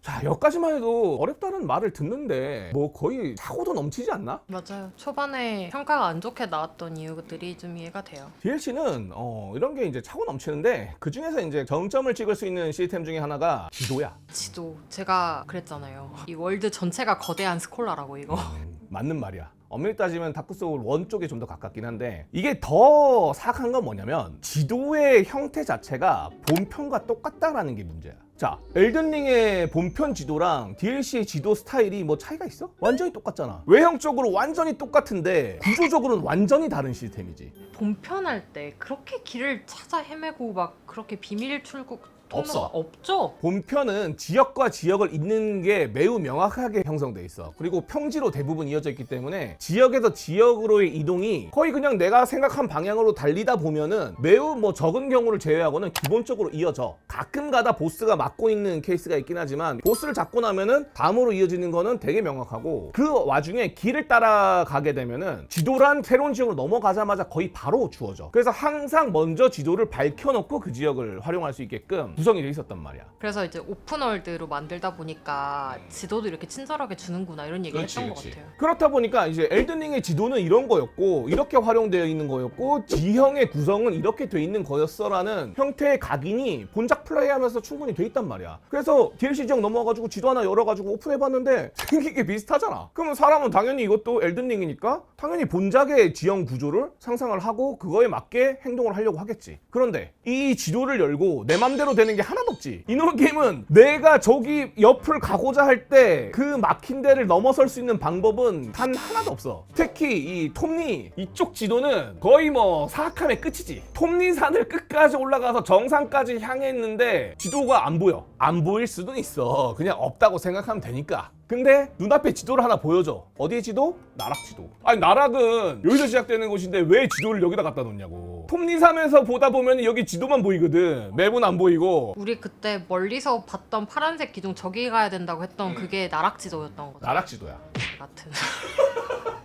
자, 여기까지만 해도 어렵다는 말을 듣는데 뭐 거의 사고도 넘치지 않나? 맞아요. 초반에 평가가 안 좋게 나왔던 이유들이 좀 이해가 돼요. DLC는 이런 게 이제 차고 넘치는데 그 중에서 이제 정점을 찍을 수 있는 시스템 중에 하나가 지도야. 지도. 제가 그랬잖아요. 이 월드 전체가 거대한 스콜라라고 이거. 맞는 말이야. 엄밀히 따지면 다크소울 1 쪽에 좀 더 가깝긴 한데 이게 더 사악한 건 뭐냐면 지도의 형태 자체가 본편과 똑같다라는 게 문제야. 자, 엘든링의 본편 지도랑 DLC의 지도 스타일이 뭐 차이가 있어? 완전히 똑같잖아. 외형적으로 완전히 똑같은데 구조적으로는 완전히 다른 시스템이지. 본편할 때 그렇게 길을 찾아 헤매고 막 그렇게 비밀 출국 없어. 없죠? 본편은 지역과 지역을 잇는 게 매우 명확하게 형성돼 있어. 그리고 평지로 대부분 이어져 있기 때문에 지역에서 지역으로의 이동이 거의 그냥 내가 생각한 방향으로 달리다 보면은 매우 뭐 적은 경우를 제외하고는 기본적으로 이어져. 가끔 가다 보스가 막고 있는 케이스가 있긴 하지만 보스를 잡고 나면은 다음으로 이어지는 거는 되게 명확하고 그 와중에 길을 따라가게 되면은 지도란 새로운 지역으로 넘어가자마자 거의 바로 주어져. 그래서 항상 먼저 지도를 밝혀놓고 그 지역을 활용할 수 있게끔 구성이 돼 있었단 말이야. 그래서 이제 오픈월드로 만들다 보니까 지도도 이렇게 친절하게 주는구나 이런 얘기를 했던 것 같아요. 그렇다 보니까 이제 엘든링의 지도는 이런 거였고 이렇게 활용되어 있는 거였고 지형의 구성은 이렇게 돼 있는 거였어라는 형태의 각인이 본작 플레이하면서 충분히 돼 있단 말이야. 그래서 DLC 지역 넘어가가지고 지도 하나 열어가지고 오픈해봤는데 생긴 게 비슷하잖아. 그러면 사람은 당연히 이것도 엘든링이니까 당연히 본작의 지형 구조를 상상을 하고 그거에 맞게 행동을 하려고 하겠지. 그런데 이 지도를 열고 내 맘대로 되는 게 하나도 없지. 이놈의 게임은 내가 저기 옆을 가고자 할 때 그 막힌 데를 넘어설 수 있는 방법은 단 하나도 없어. 특히 이 톱니 이쪽 지도는 거의 뭐 사악함의 끝이지. 톱니 산을 끝까지 올라가서 정상까지 향했는데 지도가 안 보여. 안 보일 수도 있어. 그냥 없다고 생각하면 되니까. 근데 눈앞에 지도를 하나 보여줘. 어디의 지도? 나락 지도. 아니 나락은 여기서 시작되는 곳인데 왜 지도를 여기다 갖다 놓냐고. 톱니섬에서 보다 보면 여기 지도만 보이거든. 맵은 안 보이고. 우리 그때 멀리서 봤던 파란색 기둥 저기 가야 된다고 했던 그게 나락지도였던 거죠. 나락 지도야. 같은.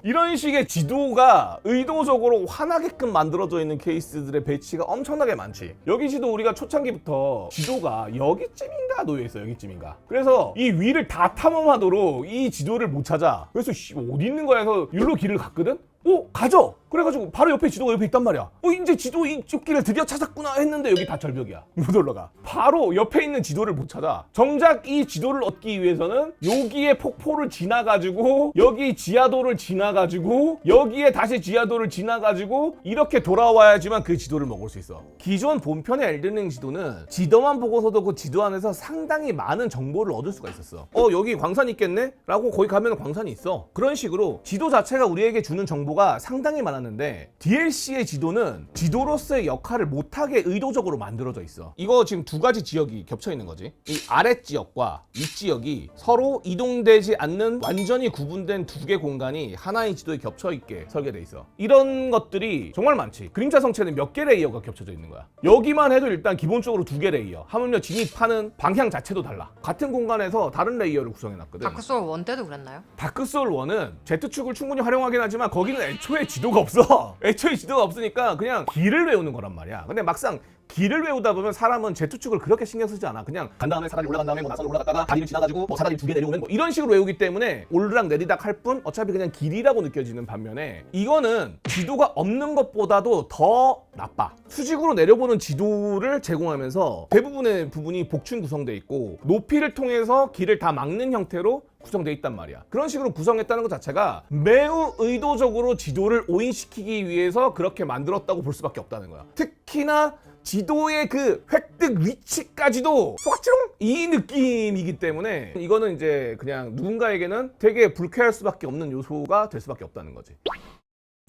이런 식의 지도가 의도적으로 화나게끔 만들어져 있는 케이스들의 배치가 엄청나게 많지. 여기 지도 우리가 초창기부터 지도가 여기쯤인가 놓여있어. 여기쯤인가. 그래서 이 위를 다 탐험하도록 이 지도를 못 찾아. 그래서 어디 있는 거야 해서 여기로 길을 갔거든? 가죠! 그래가지고 바로 옆에 지도가 옆에 있단 말이야. 이제 지도 이쪽 길을 드디어 찾았구나 했는데 여기 다 절벽이야. 못 올라가. 바로 옆에 있는 지도를 못 찾아. 정작 이 지도를 얻기 위해서는 여기에 폭포를 지나가지고 여기 지하도를 지나가지고 여기에 다시 지하도를 지나가지고 이렇게 돌아와야지만 그 지도를 먹을 수 있어. 기존 본편의 엘든링 지도는 지도만 보고서도 그 지도 안에서 상당히 많은 정보를 얻을 수가 있었어. 여기 광산 있겠네? 라고 거기 가면 광산이 있어. 그런 식으로 지도 자체가 우리에게 주는 정보가 상당히 많았는데 DLC의 지도는 지도로서의 역할을 못하게 의도적으로 만들어져 있어. 이거 지금 두 가지 지역이 겹쳐 있는 거지. 이 아래 지역과 윗 지역이 서로 이동되지 않는 완전히 구분된 두 개 공간이 하나의 지도에 겹쳐 있게 설계돼 있어. 이런 것들이 정말 많지. 그림자 성체는 몇 개 레이어가 겹쳐져 있는 거야. 여기만 해도 일단 기본적으로 두 개 레이어. 하물며 진입하는 방향 자체도 달라. 같은 공간에서 다른 레이어를 구성해 놨거든. 다크소울 1 때도 그랬나요? 다크소울 1은 Z축을 충분히 활용하긴 하지만 거기는 애초에 지도가 없어. 애초에 지도가 없으니까 그냥 길을 외우는 거란 말이야. 근데 막상 길을 외우다 보면 사람은 Z축을 그렇게 신경 쓰지 않아. 그냥 간 다음에 사다리 올라간 다음에 나선을 올라갔다가 다리를 지나가지고 사다리 두 개 내려오면 이런 식으로 외우기 때문에 오르락 내리락 할 뿐 어차피 그냥 길이라고 느껴지는 반면에 이거는 지도가 없는 것보다도 더 나빠. 수직으로 내려보는 지도를 제공하면서 대부분의 부분이 복층 구성돼 있고 높이를 통해서 길을 다 막는 형태로 구성되어 있단 말이야. 그런 식으로 구성했다는 것 자체가 매우 의도적으로 지도를 오인시키기 위해서 그렇게 만들었다고 볼 수밖에 없다는 거야. 특히나 지도의 그 획득 위치까지도 속았지롱 이 느낌이기 때문에 이거는 이제 그냥 누군가에게는 되게 불쾌할 수밖에 없는 요소가 될 수밖에 없다는 거지.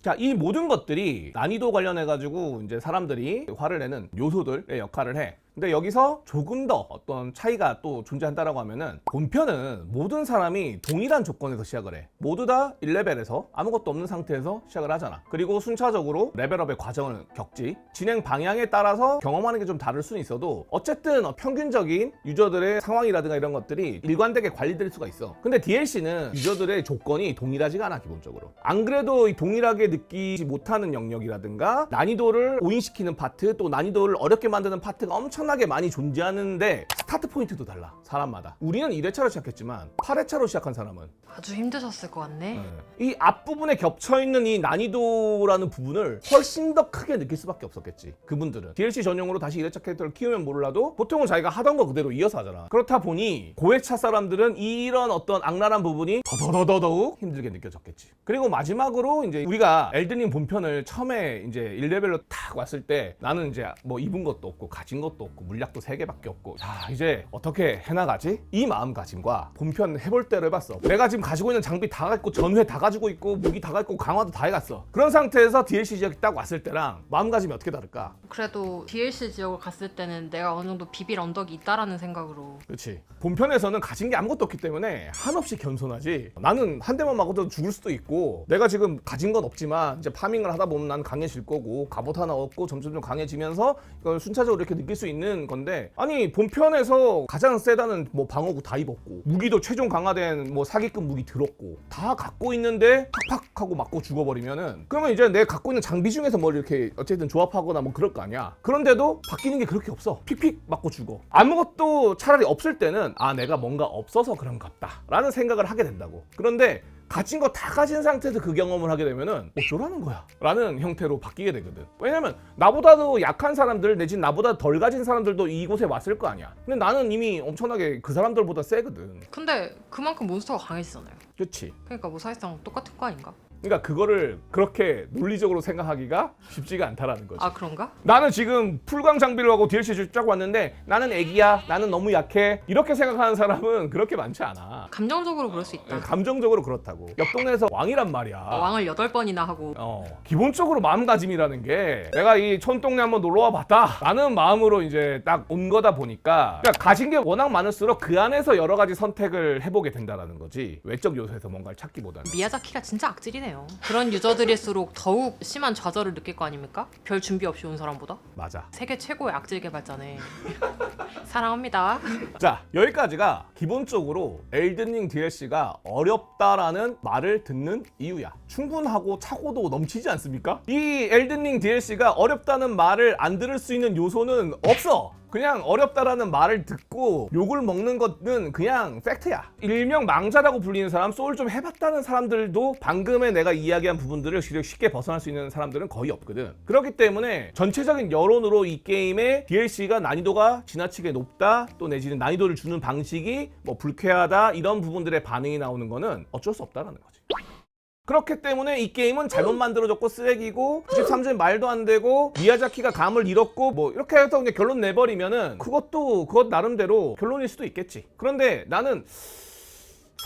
자, 이 모든 것들이 난이도 관련해가지고 이제 사람들이 화를 내는 요소들의 역할을 해. 근데 여기서 조금 더 어떤 차이가 또 존재한다라고 하면은 본편은 모든 사람이 동일한 조건에서 시작을 해. 모두 다 1레벨에서 아무것도 없는 상태에서 시작을 하잖아. 그리고 순차적으로 레벨업의 과정을 겪지. 진행 방향에 따라서 경험하는 게 좀 다를 수는 있어도 어쨌든 평균적인 유저들의 상황이라든가 이런 것들이 일관되게 관리될 수가 있어. 근데 DLC는 유저들의 조건이 동일하지가 않아. 기본적으로 안 그래도 동일하게 느끼지 못하는 영역이라든가 난이도를 오인시키는 파트 또 난이도를 어렵게 만드는 파트가 엄청 엄청나게 많이 존재하는데 스타트 포인트도 달라 사람마다. 우리는 1회차로 시작했지만 8회차로 시작한 사람은 아주 힘드셨을 것 같네. 이 앞부분에 겹쳐있는 이 난이도라는 부분을 훨씬 더 크게 느낄 수밖에 없었겠지. 그분들은 DLC 전용으로 다시 1회차 캐릭터를 키우면 몰라도 보통은 자기가 하던 거 그대로 이어서 하잖아. 그렇다 보니 고회차 사람들은 이런 어떤 악랄한 부분이 더더욱 힘들게 느껴졌겠지. 그리고 마지막으로 이제 우리가 엘든링 본편을 처음에 이제 1레벨로 탁 왔을 때 나는 이제 뭐 입은 것도 없고 가진 것도 없고 물약도 3개밖에 없고 자 이제 어떻게 해나가지? 이 마음가짐과 본편 해볼 때를 해봤어. 내가 지금 가지고 있는 장비 다 갖고 전회 다 가지고 있고 무기 다 갖고 강화도 다 해갔어. 그런 상태에서 DLC 지역이 딱 왔을 때랑 마음가짐이 어떻게 다를까? 그래도 DLC 지역을 갔을 때는 내가 어느 정도 비빌 언덕이 있다라는 생각으로. 그렇지. 본편에서는 가진 게 아무것도 없기 때문에 한없이 겸손하지. 나는 한 대만 맞고도 죽을 수도 있고 내가 지금 가진 건 없지만 이제 파밍을 하다 보면 난 강해질 거고 갑옷 하나 얻고 점점 강해지면서 이걸 순차적으로 이렇게 느낄 수 있는 건데 아니 본편에서 가장 세다는 뭐 방어구 다 입었고 무기도 최종 강화된 뭐 사기급 무기 들었고 다 갖고 있는데 팍팍 하고 맞고 죽어버리면은 그러면 이제 내가 갖고 있는 장비 중에서 뭘 이렇게 어쨌든 조합하거나 뭐 그럴 거 아니야. 그런데도 바뀌는 게 그렇게 없어. 픽픽 맞고 죽어. 아무것도 차라리 없을 때는 아 내가 뭔가 없어서 그런갑다 라는 생각을 하게 된다고. 그런데 가진 거 다 가진 상태에서 그 경험을 하게 되면은 어쩌라는 거야 라는 형태로 바뀌게 되거든. 왜냐면 나보다도 약한 사람들 내지는 나보다 덜 가진 사람들도 이곳에 왔을 거 아니야. 근데 나는 이미 엄청나게 그 사람들보다 세거든. 근데 그만큼 몬스터가 강해지잖아요. 그렇지. 그러니까 뭐 사실상 똑같은 거 아닌가? 그러니까 그거를 그렇게 논리적으로 생각하기가 쉽지가 않다라는 거지. 아 그런가? 나는 지금 풀강 장비를 하고 DLC 쫙 왔는데 나는 애기야, 나는 너무 약해 이렇게 생각하는 사람은 그렇게 많지 않아. 감정적으로 그럴 수 있다. 감정적으로 그렇다고. 옆 동네에서 왕이란 말이야. 왕을 8번이나 하고. 기본적으로 마음가짐이라는 게 내가 이 촌동네 한번 놀러와 봤다 라는 마음으로 이제 딱 온 거다 보니까 그러니까 가진 게 워낙 많을수록 그 안에서 여러 가지 선택을 해보게 된다는 거지. 외적 요소에서 뭔가를 찾기보다는. 미야자키가 진짜 악질이네요. 그런 유저들일수록 더욱 심한 좌절을 느낄 거 아닙니까? 별 준비 없이 온 사람보다. 맞아. 세계 최고의 악질 개발자네. 사랑합니다. 자, 여기까지가 기본적으로 엘든링 DLC가 어렵다라는 말을 듣는 이유야. 충분하고 차고도 넘치지 않습니까? 이 엘든링 DLC가 어렵다는 말을 안 들을 수 있는 요소는 없어. 그냥 어렵다라는 말을 듣고 욕을 먹는 것은 그냥 팩트야. 일명 망자라고 불리는 사람, 소울 좀 해봤다는 사람들도 방금에 내가 이야기한 부분들을 쉽게 벗어날 수 있는 사람들은 거의 없거든. 그렇기 때문에 전체적인 여론으로 이 게임의 DLC가 난이도가 지나치게 높다, 또 내지는 난이도를 주는 방식이 뭐 불쾌하다, 이런 부분들의 반응이 나오는 거는 어쩔 수 없다라는 거지. 그렇기 때문에 이 게임은 잘못 만들어졌고 쓰레기고 93점 말도 안 되고 미야자키가 감을 잃었고 뭐 이렇게 해서 그냥 결론 내버리면은 그것 나름대로 결론일 수도 있겠지. 그런데 나는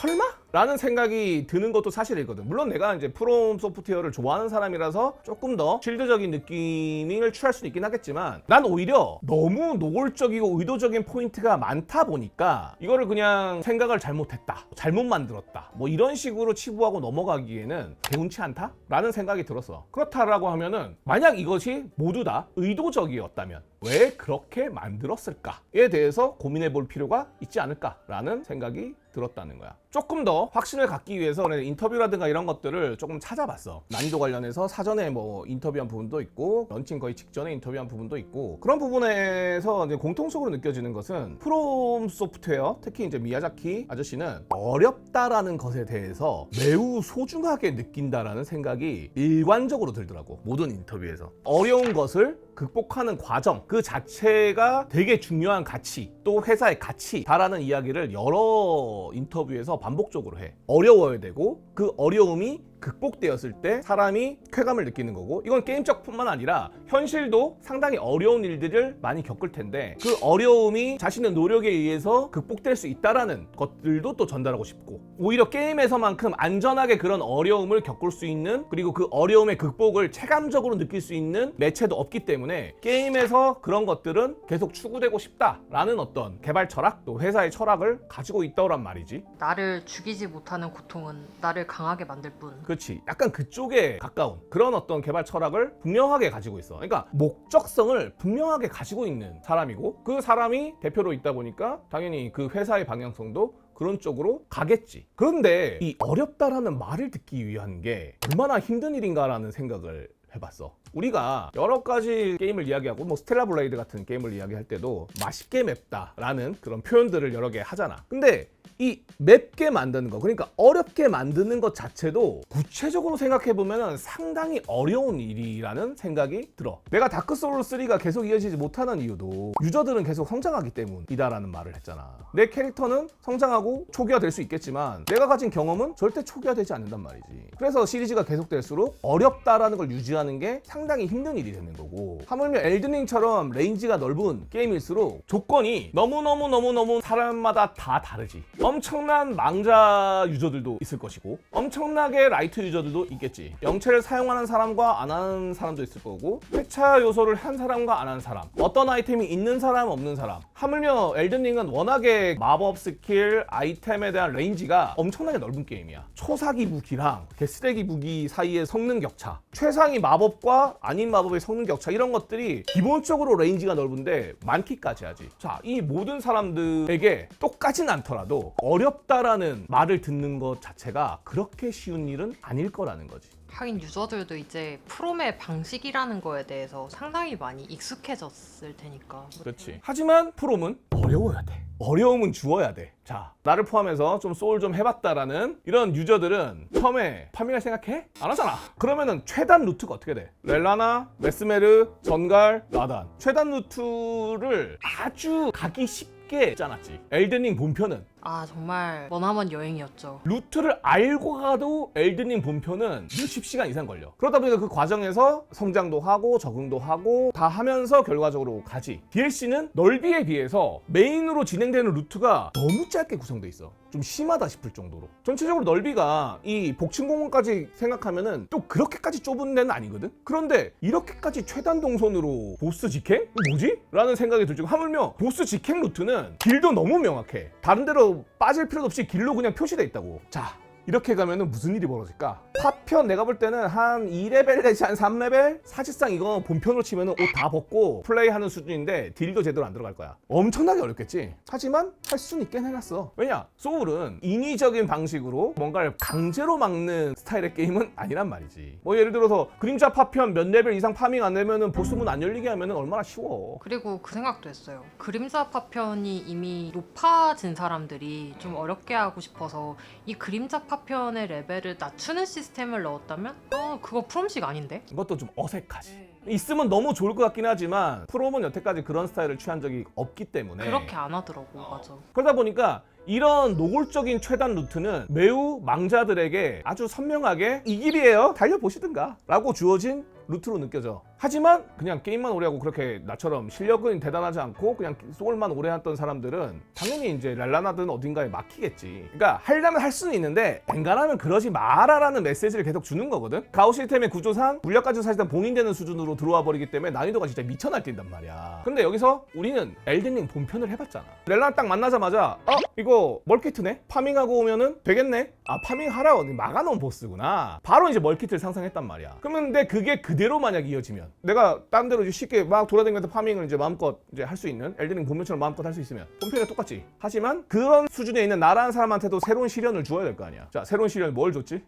설마? 라는 생각이 드는 것도 사실이거든. 물론 내가 이제 프롬 소프트웨어를 좋아하는 사람이라서 조금 더 실드적인 느낌을 취할 수도 있긴 하겠지만 난 오히려 너무 노골적이고 의도적인 포인트가 많다 보니까 이거를 그냥 생각을 잘못했다, 잘못 만들었다 뭐 이런 식으로 치부하고 넘어가기에는 개운치 않다? 라는 생각이 들었어. 그렇다라고 하면은 만약 이것이 모두 다 의도적이었다면 왜 그렇게 만들었을까에 대해서 고민해 볼 필요가 있지 않을까라는 생각이 들었다는 거야. 조금 더 확신을 갖기 위해서 인터뷰라든가 이런 것들을 조금 찾아봤어. 난이도 관련해서 사전에 뭐 인터뷰한 부분도 있고 런칭 거의 직전에 인터뷰한 부분도 있고 그런 부분에서 이제 공통적으로 느껴지는 것은 프롬 소프트웨어, 특히 이제 미야자키 아저씨는 어렵다라는 것에 대해서 매우 소중하게 느낀다라는 생각이 일관적으로 들더라고. 모든 인터뷰에서 어려운 것을 극복하는 과정 그 자체가 되게 중요한 가치, 또 회사의 가치다라는 이야기를 여러 인터뷰에서 반복적으로 해. 어려워야 되고 그 어려움이 극복되었을 때 사람이 쾌감을 느끼는 거고, 이건 게임적 뿐만 아니라 현실도 상당히 어려운 일들을 많이 겪을 텐데 그 어려움이 자신의 노력에 의해서 극복될 수 있다라는 것들도 또 전달하고 싶고, 오히려 게임에서만큼 안전하게 그런 어려움을 겪을 수 있는, 그리고 그 어려움의 극복을 체감적으로 느낄 수 있는 매체도 없기 때문에 게임에서 그런 것들은 계속 추구되고 싶다라는 어떤 개발 철학, 또 회사의 철학을 가지고 있다란 말이지. 나를 죽이지 못하는 고통은 나를 강하게 만들 뿐. 그렇지. 약간 그쪽에 가까운 그런 어떤 개발 철학을 분명하게 가지고 있어. 그러니까 목적성을 분명하게 가지고 있는 사람이고, 그 사람이 대표로 있다 보니까 당연히 그 회사의 방향성도 그런 쪽으로 가겠지. 그런데 이 어렵다라는 말을 듣기 위한 게 얼마나 힘든 일인가라는 생각을 해봤어. 우리가 여러 가지 게임을 이야기하고 뭐 스텔라 블레이드 같은 게임을 이야기할 때도 맛있게 맵다라는 그런 표현들을 여러 개 하잖아. 근데 이 맵게 만드는 거, 그러니까 어렵게 만드는 것 자체도 구체적으로 생각해보면 상당히 어려운 일이라는 생각이 들어. 내가 다크 소울 3가 계속 이어지지 못하는 이유도 유저들은 계속 성장하기 때문이다라는 말을 했잖아. 내 캐릭터는 성장하고 초기화될 수 있겠지만 내가 가진 경험은 절대 초기화되지 않는단 말이지. 그래서 시리즈가 계속될수록 어렵다라는 걸 유지하는 게 상당히 힘든 일이 되는 거고, 하물며 엘든링처럼 레인지가 넓은 게임일수록 조건이 너무너무 사람마다 다 다르지. 엄청난 망자 유저들도 있을 것이고 엄청나게 라이트 유저들도 있겠지. 영체를 사용하는 사람과 안 하는 사람도 있을 거고, 회차 요소를 한 사람과 안 한 사람, 어떤 아이템이 있는 사람 없는 사람. 하물며 엘든링은 워낙에 마법 스킬, 아이템에 대한 레인지가 엄청나게 넓은 게임이야. 초사기 무기랑 개쓰레기 무기 사이의 성능 격차, 최상위 마법과 아닌 마법의 성능 격차, 이런 것들이 기본적으로 레인지가 넓은데 많기까지 하지. 자, 이 모든 사람들에게 똑같진 않더라도 어렵다라는 말을 듣는 것 자체가 그렇게 쉬운 일은 아닐 거라는 거지. 하긴 유저들도 이제 프롬의 방식이라는 거에 대해서 상당히 많이 익숙해졌을 테니까. 그렇지. 하지만 프롬은 어려워야 돼. 어려움은 주어야 돼. 자, 나를 포함해서 좀 소울 좀 해봤다라는 이런 유저들은 처음에 파밍할 생각해? 안 하잖아. 그러면은 최단 루트가 어떻게 돼? 렐라나, 메스메르, 전갈, 라단. 최단 루트를 아주 가기 쉽게 짜놨지. 엘든링 본편은 아 정말 머나먼 여행이었죠. 루트를 알고 가도 엘든링 본편은 몇십 시간 이상 걸려. 그러다 보니까 그 과정에서 성장도 하고 적응도 하고 다 하면서 결과적으로 가지. DLC는 넓이에 비해서 메인으로 진행되는 루트가 너무 짧게 구성돼 있어. 좀 심하다 싶을 정도로. 전체적으로 넓이가 이 복층공원까지 생각하면은 또 그렇게까지 좁은 데는 아니거든. 그런데 이렇게까지 최단 동선으로 보스 직행? 뭐지? 라는 생각이 들 정도. 하물며 보스 직행 루트는 길도 너무 명확해. 다른 데로 빠질 필요도 없이 길로 그냥 표시돼 있다고. 자, 이렇게 가면은 무슨 일이 벌어질까? 파편 내가 볼 때는 한 2레벨 내지 한 3레벨? 사실상 이거 본편으로 치면은 옷 다 벗고 플레이하는 수준인데 딜도 제대로 안 들어갈 거야. 엄청나게 어렵겠지? 하지만 할 수는 있긴 해놨어. 왜냐? 소울은 인위적인 방식으로 뭔가를 강제로 막는 스타일의 게임은 아니란 말이지. 뭐 예를 들어서 그림자 파편 몇 레벨 이상 파밍 안 되면은 보스문 안 열리게 하면은 얼마나 쉬워. 그리고 그 생각도 했어요. 그림자 파편이 이미 높아진 사람들이 좀 어렵게 하고 싶어서 이 그림자 파편의 레벨을 낮추는 시스템을 넣었다면 그거 프롬식 아닌데? 이것도 좀 어색하지. 있으면 너무 좋을 것 같긴 하지만 프롬은 여태까지 그런 스타일을 취한 적이 없기 때문에 그렇게 안 하더라고. 맞아. 그러다 보니까 이런 노골적인 최단 루트는 매우 망자들에게 아주 선명하게 이 길이에요, 달려보시든가 라고 주어진 루트로 느껴져. 하지만 그냥 게임만 오래 하고 그렇게 나처럼 실력은 대단하지 않고 그냥 소울만 오래 했던 사람들은 당연히 이제 랄라나든 어딘가에 막히겠지. 그러니까 하려면 할 수는 있는데 엔간하면 그러지 마라라는 메시지를 계속 주는 거거든. 가오 시스템의 구조상 물약까지 사실상 봉인되는 수준으로 들어와 버리기 때문에 난이도가 진짜 미쳐 날뛴단 말이야. 근데 여기서 우리는 엘든링 본편을 해봤잖아. 렐라나 딱 만나자마자 이거 멀키트네? 파밍하고 오면은 되겠네? 아, 파밍하라, 막아놓은 보스구나. 바로 이제 멀키트를 상상했단 말이야. 그러면 근데 그게 그대로 만약 이어지면 내가 딴 데로 이제 쉽게 막 돌아다니면서 파밍을 이제 마음껏 이제 할 수 있는, 엘든링 본편처럼 마음껏 할 수 있으면 본편이랑 똑같지. 하지만 그런 수준에 있는 나라는 사람한테도 새로운 시련을 주어야 될 거 아니야. 자, 새로운 시련 뭘 줬지?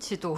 지도.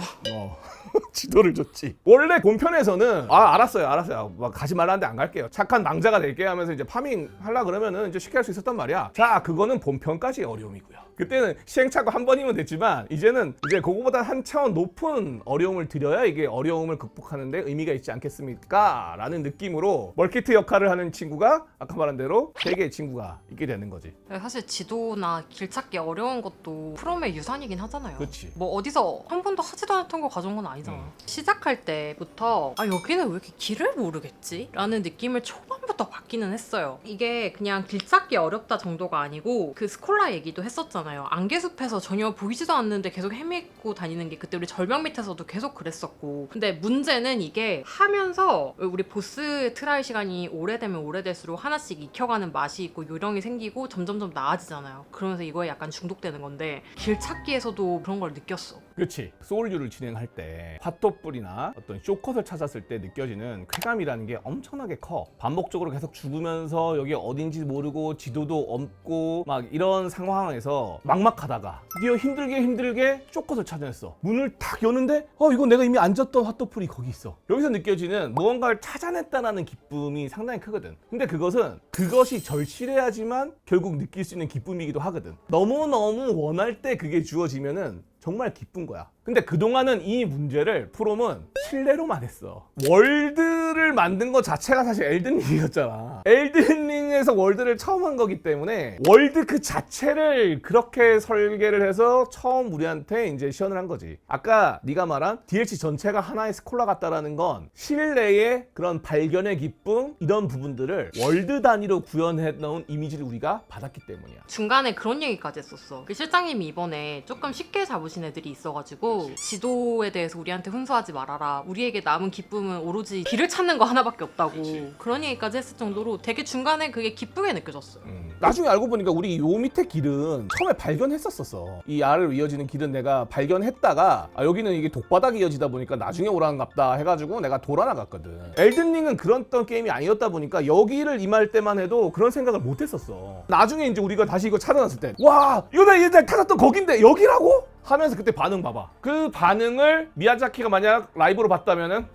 지도를 줬지. 원래 본편에서는 알았어요. 막 가지 말라는데 안 갈게요. 착한 망자가 될게 하면서 이제 파밍 하려 그러면은 이제 쉽게 할 수 있었단 말이야. 자, 그거는 본편까지의 어려움이고요. 그때는 시행착오 한 번이면 됐지만 이제는 이제 그거보다 한 차원 높은 어려움을 들여야 이게 어려움을 극복하는데 의미가 있지 않겠습니까? 라는 느낌으로 멀키트 역할을 하는 친구가 아까 말한 대로 세 개의 친구가 있게 되는 거지. 사실 지도나 길 찾기 어려운 것도 프롬의 유산이긴 하잖아요. 그치. 뭐 어디서 한 번도 하지도 않았던 거 가져온 건 아니잖아. 시작할 때부터 여기는 왜 이렇게 길을 모르겠지? 라는 느낌을 초반부터 받기는 했어요. 이게 그냥 길 찾기 어렵다 정도가 아니고 그 스콜라 얘기도 했었잖아요. 안개숲에서 전혀 보이지도 않는데 계속 헤매고 다니는 게 그때 우리 절벽 밑에서도 계속 그랬었고, 근데 문제는 이게 하면서 우리 보스 트라이 시간이 오래되면 오래될수록 하나씩 익혀가는 맛이 있고 요령이 생기고 점점점 나아지잖아요. 그러면서 이거에 약간 중독되는 건데 길 찾기에서도 그런 걸 느꼈어. 그렇지. 소울유를 진행할 때 핫도뿔이나 어떤 쇼컷을 찾았을 때 느껴지는 쾌감이라는 게 엄청나게 커. 반복적으로 계속 죽으면서 여기 어딘지 모르고 지도도 없고 막 이런 상황에서 막막하다가 드디어 힘들게 쇼컷을 찾아냈어. 문을 탁 여는데 이거 내가 이미 앉았던 핫도뿔이 거기 있어. 여기서 느껴지는 무언가를 찾아냈다는 기쁨이 상당히 크거든. 근데 그것이 절실해야지만 결국 느낄 수 있는 기쁨이기도 하거든. 너무너무 원할 때 그게 주어지면은 정말 기쁜 거야. 근데 그동안은 이 문제를 프롬은 신뢰로만 했어. 월드를 만든 것 자체가 사실 엘든링이었잖아. 엘든링에서 월드를 처음 한 거기 때문에 월드 그 자체를 그렇게 설계를 해서 처음 우리한테 이제 시연을 한 거지. 아까 네가 말한 DLC 전체가 하나의 스콜라 같다라는 건 신뢰의 그런 발견의 기쁨 이런 부분들을 월드 단위로 구현해 놓은 이미지를 우리가 받았기 때문이야. 중간에 그런 얘기까지 했었어. 그 실장님이 이번에 조금 쉽게 잡으신 애들이 있어가지고 지도에 대해서 우리한테 훈수하지 말아라. 우리에게 남은 기쁨은 오로지 길을 찾는 거 하나밖에 없다고. 그런 얘기까지 했을 정도로 되게 중간에 그게 기쁘게 느껴졌어요. 나중에 알고 보니까 우리 요 밑에 길은 처음에 발견했었어. 이 아래로 이어지는 길은 내가 발견했다가 여기는 이게 독바닥이 이어지다 보니까 나중에 오라는갑다 해가지고 내가 돌아나갔거든. 엘든링은 그런 게임이 아니었다 보니까 여기를 임할 때만 해도 그런 생각을 못 했었어. 나중에 이제 우리가 다시 이거 찾아놨을 때 와 이거 나 옛날 찾았던 거긴데 여기라고? 하면서 그때 반응 봐봐. 그 반응을 미야자키가 만약 라이브로 봤다면은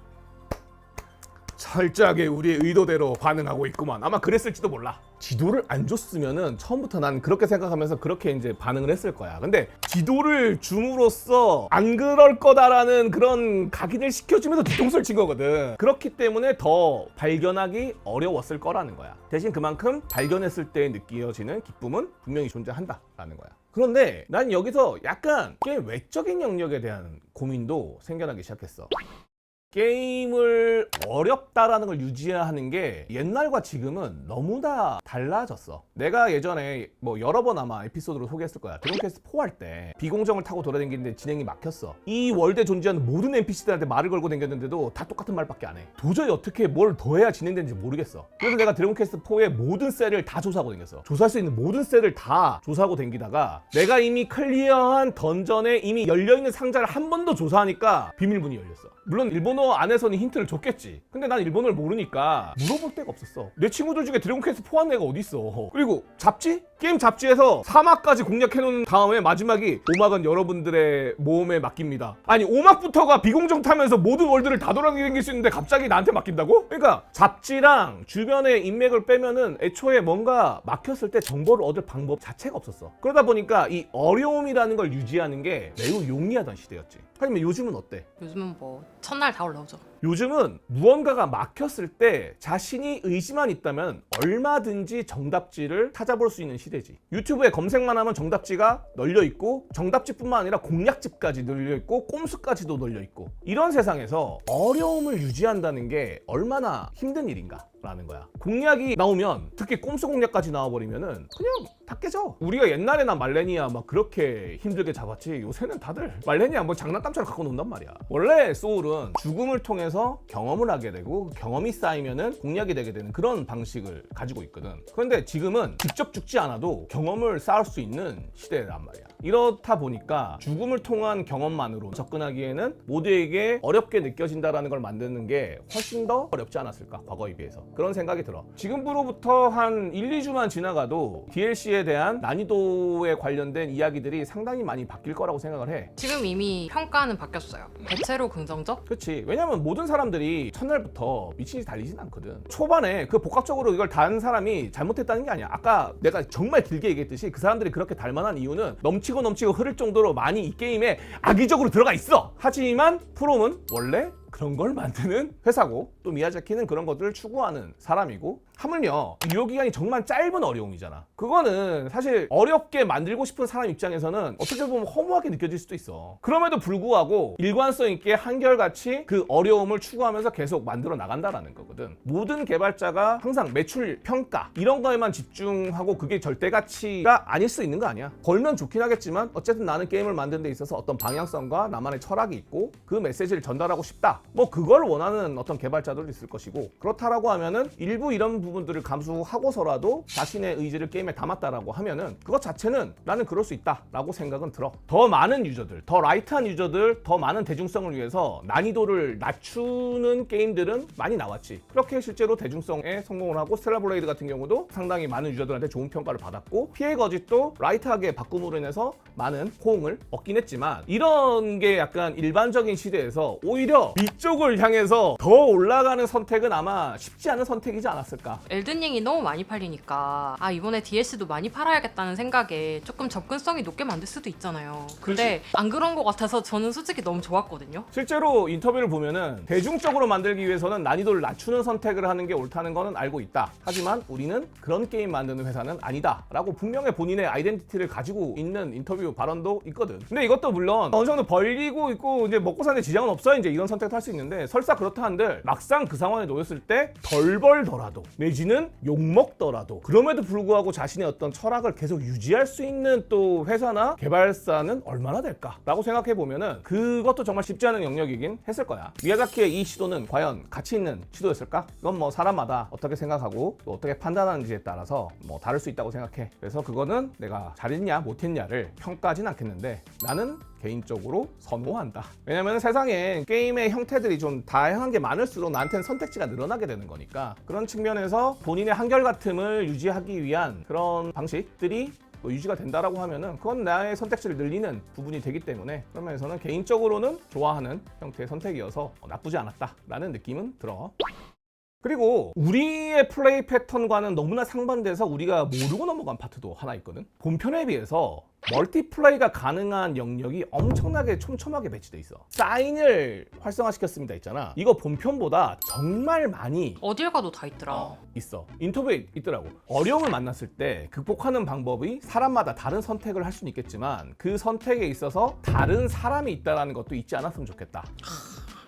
철저하게 우리의 의도대로 반응하고 있구만. 아마 그랬을지도 몰라. 지도를 안 줬으면은 처음부터 난 그렇게 생각하면서 그렇게 이제 반응을 했을 거야. 근데 지도를 줌으로써 안 그럴 거다라는 그런 각인을 시켜주면서 뒤통수를 친 거거든. 그렇기 때문에 더 발견하기 어려웠을 거라는 거야. 대신 그만큼 발견했을 때 느껴지는 기쁨은 분명히 존재한다라는 거야. 그런데 난 여기서 약간 게임 외적인 영역에 대한 고민도 생겨나기 시작했어. 게임을 어렵다라는 걸 유지하는 게 옛날과 지금은 너무나 달라졌어. 내가 예전에 뭐 여러 번 아마 에피소드로 소개했을 거야. 드래곤퀘스트 4 할 때 비공정을 타고 돌아다니는데 진행이 막혔어. 이 월드에 존재하는 모든 NPC들한테 말을 걸고 다녔는데도 다 똑같은 말밖에 안 해. 도저히 어떻게 뭘 더 해야 진행되는지 모르겠어. 그래서 내가 드래곤퀘스트 4의 모든 셀을 다 조사하고 다녔어. 조사할 수 있는 모든 셀을 다 조사하고 다니다가 내가 이미 클리어한 던전에 이미 열려있는 상자를 한 번 더 조사하니까 비밀문이 열렸어. 물론 일본어 안에서는 힌트를 줬겠지. 근데 난 일본어를 모르니까 물어볼 데가 없었어. 내 친구들 중에 드래곤퀘스트 4 한 애가 어딨어. 그리고 잡지? 게임 잡지에서 4막까지 공략해놓은 다음에 마지막이 5막은 여러분들의 모험에 맡깁니다. 아니 5막부터가 비공정 타면서 모든 월드를 다 돌아다닐 수 있는데 갑자기 나한테 맡긴다고? 그러니까 잡지랑 주변의 인맥을 빼면은 애초에 뭔가 막혔을 때 정보를 얻을 방법 자체가 없었어. 그러다 보니까 이 어려움이라는 걸 유지하는 게 매우 용이하던 시대였지. 하지만 요즘은 어때? 요즘은 뭐 첫날 다 올라오죠. 요즘은 무언가가 막혔을 때 자신이 의지만 있다면 얼마든지 정답지를 찾아볼 수 있는 시대지. 유튜브에 검색만 하면 정답지가 널려있고 정답지뿐만 아니라 공략집까지 널려있고 꼼수까지도 널려있고 이런 세상에서 어려움을 유지한다는 게 얼마나 힘든 일인가 라는 거야. 공략이 나오면 특히 꼼수 공략까지 나와버리면은 그냥 다 깨져. 우리가 옛날에나 말레니아 막 그렇게 힘들게 잡았지 요새는 다들 말레니아 뭐 장난감처럼 갖고 논단 말이야. 원래 소울은 죽음을 통해서 경험을 하게 되고 경험이 쌓이면은 공략이 되게 되는 그런 방식을 가지고 있거든. 그런데 지금은 직접 죽지 않아도 경험을 쌓을 수 있는 시대란 말이야. 이렇다 보니까 죽음을 통한 경험만으로 접근하기에는 모두에게 어렵게 느껴진다라는 걸 만드는 게 훨씬 더 어렵지 않았을까 과거에 비해서. 그런 생각이 들어. 지금부로부터 한 1, 2주만 지나가도 DLC에 대한 난이도에 관련된 이야기들이 상당히 많이 바뀔 거라고 생각을 해. 지금 이미 평가는 바뀌었어요. 대체로 긍정적? 그렇지. 왜냐면 모든 사람들이 첫날부터 미친듯이 달리진 않거든. 초반에 그 복합적으로 이걸 단 사람이 잘못했다는 게 아니야. 아까 내가 정말 길게 얘기했듯이 그 사람들이 그렇게 달 만한 이유는 넘치고 흐를 정도로 많이 이 게임에 악의적으로 들어가 있어. 하지만 프롬은 원래 그런 걸 만드는 회사고 또 미야자키는 그런 것들을 추구하는 사람이고 하물며 유효기간이 정말 짧은 어려움이잖아. 그거는 사실 어렵게 만들고 싶은 사람 입장에서는 어떻게 보면 허무하게 느껴질 수도 있어. 그럼에도 불구하고 일관성 있게 한결같이 그 어려움을 추구하면서 계속 만들어 나간다라는 거거든. 모든 개발자가 항상 매출 평가 이런 거에만 집중하고 그게 절대가치가 아닐 수 있는 거 아니야. 벌면 좋긴 하겠지만 어쨌든 나는 게임을 만드는 데 있어서 어떤 방향성과 나만의 철학이 있고 그 메시지를 전달하고 싶다 있다. 뭐 그걸 원하는 어떤 개발자들도 있을 것이고, 그렇다라고 하면은 일부 이런 부분들을 감수하고서라도 자신의 의지를 게임에 담았다라고 하면은 그것 자체는 나는 그럴 수 있다라고 생각은 들어. 더 많은 유저들, 더 라이트한 유저들, 더 많은 대중성을 위해서 난이도를 낮추는 게임들은 많이 나왔지. 그렇게 실제로 대중성에 성공을 하고 스텔라 블레이드 같은 경우도 상당히 많은 유저들한테 좋은 평가를 받았고, 피해 거짓도 라이트하게 바꿈으로 인해서 많은 호응을 얻긴 했지만, 이런 게 약간 일반적인 시대에서 오히려 위쪽을 향해서 더 올라가는 선택은 아마 쉽지 않은 선택이지 않았을까. 엘든링이 너무 많이 팔리니까 이번에 DLC도 많이 팔아야겠다는 생각에 조금 접근성이 높게 만들 수도 있잖아요. 근데 안 그런 것 같아서 저는 솔직히 너무 좋았거든요. 실제로 인터뷰를 보면은 대중적으로 만들기 위해서는 난이도를 낮추는 선택을 하는 게 옳다는 거는 알고 있다. 하지만 우리는 그런 게임 만드는 회사는 아니다 라고 분명히 본인의 아이덴티티를 가지고 있는 인터뷰 발언도 있거든. 근데 이것도 물론 어느 정도 벌리고 있고 이제 먹고 사는데 지장은 없어, 이제 이런 선택도 할 수 있는데, 설사 그렇다 한들 막상 그 상황에 놓였을 때 덜 벌더라도 내지는 욕먹더라도 그럼에도 불구하고 자신의 어떤 철학을 계속 유지할 수 있는 또 회사나 개발사는 얼마나 될까라고 생각해 보면은 그것도 정말 쉽지 않은 영역이긴 했을 거야. 미야자키의 이 시도는 과연 가치 있는 시도였을까? 이건 뭐 사람마다 어떻게 생각하고 또 어떻게 판단하는지에 따라서 뭐 다를 수 있다고 생각해. 그래서 그거는 내가 잘했냐 못했냐를 평가하진 않겠는데, 나는 개인적으로 선호한다. 왜냐면 세상에 게임의 형태들이 좀 다양한 게 많을수록 나한테는 선택지가 늘어나게 되는 거니까, 그런 측면에서 본인의 한결같음을 유지하기 위한 그런 방식들이 유지가 된다라고 하면은 그건 나의 선택지를 늘리는 부분이 되기 때문에, 그런 면에서는 개인적으로는 좋아하는 형태의 선택이어서 나쁘지 않았다라는 느낌은 들어. 그리고 우리의 플레이 패턴과는 너무나 상반돼서 우리가 모르고 넘어간 파트도 하나 있거든. 본편에 비해서 멀티플레이가 가능한 영역이 엄청나게 촘촘하게 배치돼 있어. 사인을 활성화시켰습니다 있잖아. 이거 본편보다 정말 많이 어딜 가도 다 있더라. 있어. 인터뷰에 있더라고. 어려움을 만났을 때 극복하는 방법이 사람마다 다른 선택을 할 수는 있겠지만, 그 선택에 있어서 다른 사람이 있다는 것도 잊지 않았으면 좋겠다.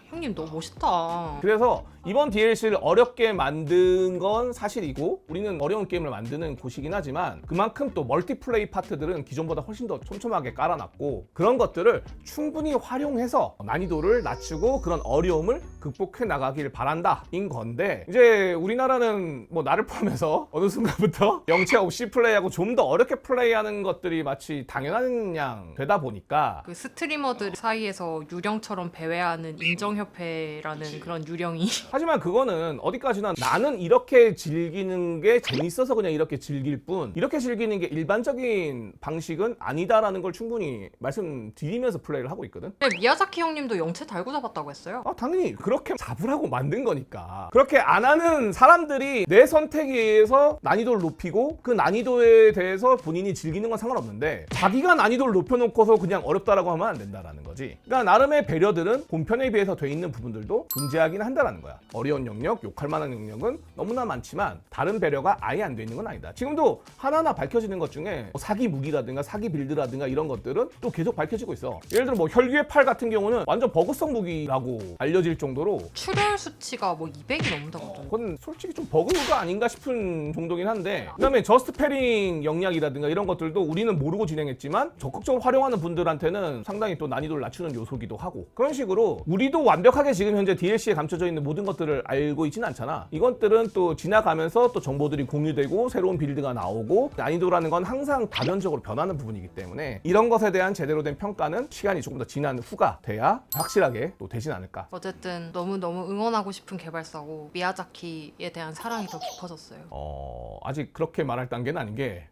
형님 너무 멋있다. 그래서 이번 DLC를 어렵게 만든 건 사실이고, 우리는 어려운 게임을 만드는 곳이긴 하지만 그만큼 또 멀티플레이 파트들은 기존보다 훨씬 더 촘촘하게 깔아놨고, 그런 것들을 충분히 활용해서 난이도를 낮추고 그런 어려움을 극복해 나가길 바란다 인 건데, 이제 우리나라는 뭐 나를 포함해서 어느 순간부터 영체 없이 플레이하고 좀 더 어렵게 플레이하는 것들이 마치 당연한 양 되다 보니까, 그 스트리머들 사이에서 유령처럼 배회하는 인정협회라는 그런 유령이 하지만 그거는 어디까지나 나는 이렇게 즐기는 게 재밌어서 그냥 이렇게 즐길 뿐, 이렇게 즐기는 게 일반적인 방식은 아니다라는 걸 충분히 말씀드리면서 플레이를 하고 있거든. 근데 미야자키 형님도 영체 달고 잡았다고 했어요. 당연히 그렇게 잡으라고 만든 거니까. 그렇게 안 하는 사람들이 내 선택에 의해서 난이도를 높이고 그 난이도에 대해서 본인이 즐기는 건 상관없는데, 자기가 난이도를 높여놓고서 그냥 어렵다라고 하면 안 된다라는 거지. 그러니까 나름의 배려들은 본편에 비해서 돼 있는 부분들도 존재하긴 한다라는 거야. 어려운 영역, 욕할 만한 영역은 너무나 많지만 다른 배려가 아예 안 돼 있는 건 아니다. 지금도 하나하나 밝혀지는 것 중에 사기 무기라든가 사기 빌드라든가 이런 것들은 또 계속 밝혀지고 있어. 예를 들어 뭐 혈귀의 팔 같은 경우는 완전 버그성 무기라고 알려질 정도로 출혈 수치가 뭐 200이 넘는다고 하던데. 그건 솔직히 좀 버그가 아닌가 싶은 정도긴 한데, 그 다음에 저스트 패링 영역이라든가 이런 것들도 우리는 모르고 진행했지만 적극적으로 활용하는 분들한테는 상당히 또 난이도를 낮추는 요소기도 하고, 그런 식으로 우리도 완벽하게 지금 현재 DLC에 감춰져 있는 모든 것들을 알고 있지는 않잖아. 이것들은 또 지나가면서 또 정보들이 공유되고 새로운 빌드가 나오고, 난이도라는 건 항상 다변적으로 변하는 부분이기 때문에 이런 것에 대한 제대로 된 평가는 시간이 조금 더 지난 후가 돼야 확실하게 또 되진 않을까. 어쨌든 너무너무 응원하고 싶은 개발사고 미야자키에 대한 사랑이 더 깊어졌어요. 아직 그렇게 말할 단계는 아닌 게,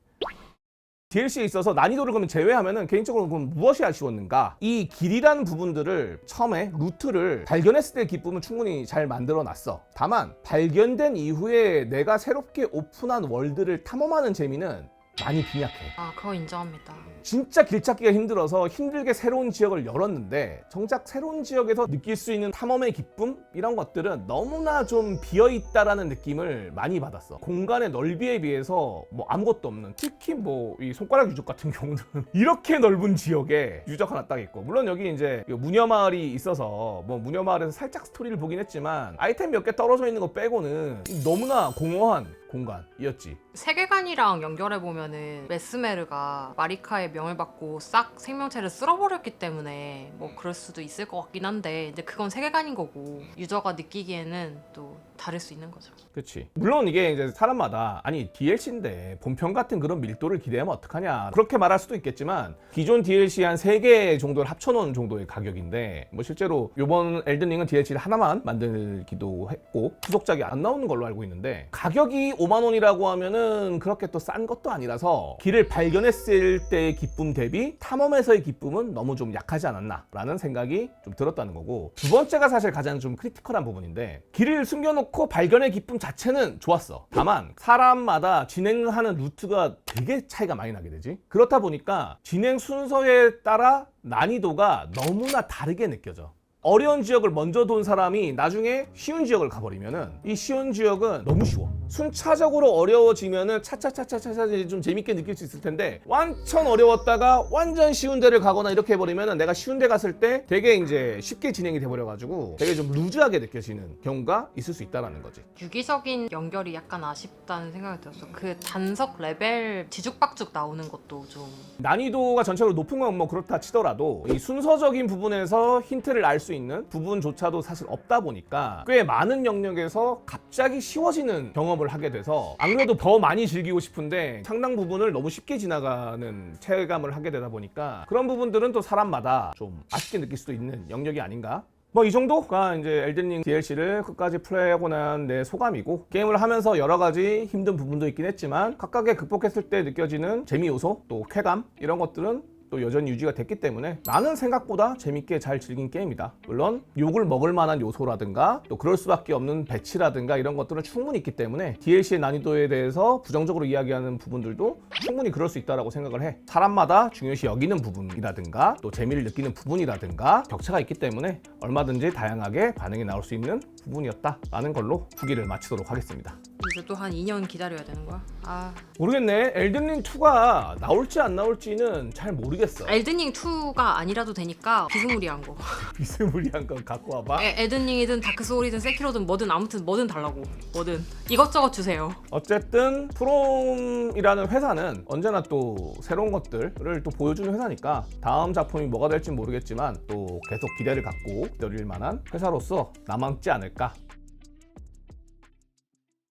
DLC에 있어서 난이도를 그러면 제외하면은 개인적으로 그럼 무엇이 아쉬웠는가? 이 길이라는 부분들을 처음에 루트를 발견했을 때 기쁨은 충분히 잘 만들어 놨어. 다만 발견된 이후에 내가 새롭게 오픈한 월드를 탐험하는 재미는 많이 빈약해. 그거 인정합니다. 진짜 길 찾기가 힘들어서 힘들게 새로운 지역을 열었는데, 정작 새로운 지역에서 느낄 수 있는 탐험의 기쁨? 이런 것들은 너무나 좀 비어있다라는 느낌을 많이 받았어. 공간의 넓이에 비해서 뭐 아무것도 없는, 특히 뭐 이 손가락 유적 같은 경우는 이렇게 넓은 지역에 유적 하나 딱 있고, 물론 여기 이제 무녀마을이 있어서 뭐 무녀마을에서 살짝 스토리를 보긴 했지만 아이템 몇 개 떨어져 있는 거 빼고는 너무나 공허한 공간이었지. 세계관이랑 연결해보면은 메스메르가 마리카의 명을 받고 싹 생명체를 쓸어버렸기 때문에 뭐 그럴 수도 있을 것 같긴 한데 근데 그건 세계관인 거고 유저가 느끼기에는 또 다를 수 있는 거죠. 그치. 물론 이게 이제 사람마다 아니 DLC인데 본편 같은 그런 밀도를 기대하면 어떡하냐 그렇게 말할 수도 있겠지만 기존 DLC 한 3개 정도를 합쳐놓은 정도의 가격인데 뭐 실제로 요번 엘든링은 DLC를 하나만 만들기도 했고 후속작이 안 나오는 걸로 알고 있는데 가격이 5만 원이라고 하면은 그렇게 또 싼 것도 아니라서 길을 발견했을 때의 기쁨 대비 탐험에서의 기쁨은 너무 좀 약하지 않았나 라는 생각이 좀 들었다는 거고 두 번째가 사실 가장 좀 크리티컬한 부분인데 길을 숨겨놓고 발견의 기쁨 자체는 좋았어. 다만 사람마다 진행하는 루트가 되게 차이가 많이 나게 되지. 그렇다 보니까 진행 순서에 따라 난이도가 너무나 다르게 느껴져. 어려운 지역을 먼저 돈 사람이 나중에 쉬운 지역을 가버리면은 이 쉬운 지역은 너무 쉬워. 순차적으로 어려워지면은 차차차차차차 좀 재밌게 느낄 수 있을 텐데 완전 어려웠다가 완전 쉬운 데를 가거나 이렇게 해버리면은 내가 쉬운 데 갔을 때 되게 이제 쉽게 진행이 돼버려가지고 되게 좀 루즈하게 느껴지는 경우가 있을 수 있다라는 거지. 유기적인 연결이 약간 아쉽다는 생각이 들었어. 그 단석 레벨 뒤죽박죽 나오는 것도 좀 난이도가 전체적으로 높은 건 뭐 그렇다 치더라도 이 순서적인 부분에서 힌트를 알 수 있는 부분조차도 사실 없다 보니까 꽤 많은 영역에서 갑자기 쉬워지는 경험을 하게 돼서 안 그래도 더 많이 즐기고 싶은데 상당 부분을 너무 쉽게 지나가는 체감을 하게 되다 보니까 그런 부분들은 또 사람마다 좀 아쉽게 느낄 수도 있는 영역이 아닌가. 뭐 이 정도가 이제 엘든링 DLC를 끝까지 플레이하고 난 내 소감이고 게임을 하면서 여러 가지 힘든 부분도 있긴 했지만 각각의 극복했을 때 느껴지는 재미 요소 또 쾌감 이런 것들은 또 여전히 유지가 됐기 때문에 나는 생각보다 재밌게 잘 즐긴 게임이다. 물론 욕을 먹을 만한 요소라든가 또 그럴 수밖에 없는 배치라든가 이런 것들은 충분히 있기 때문에 DLC의 난이도에 대해서 부정적으로 이야기하는 부분들도 충분히 그럴 수 있다고 생각을 해. 사람마다 중요시 여기는 부분이라든가 또 재미를 느끼는 부분이라든가 격차가 있기 때문에 얼마든지 다양하게 반응이 나올 수 있는 부분이었다라는 걸로 후기를 마치도록 하겠습니다. 이제 또 한 2년 기다려야 되는 거야? 아, 모르겠네. 엘든링 2가 나올지 안 나올지는 잘 모르겠어. 엘든링 2가 아니라도 되니까 비스무리한 거. 비스무리한 건 갖고 와봐. 엘든링이든 다크소울이든 세키로든 뭐든 아무튼 뭐든 달라고. 뭐든 이것저것 주세요. 어쨌든 프롬이라는 회사는 언제나 또 새로운 것들을 또 보여주는 회사니까 다음 작품이 뭐가 될지 모르겠지만 또 계속 기대를 갖고 기다릴 만한 회사로서 남았지 않을까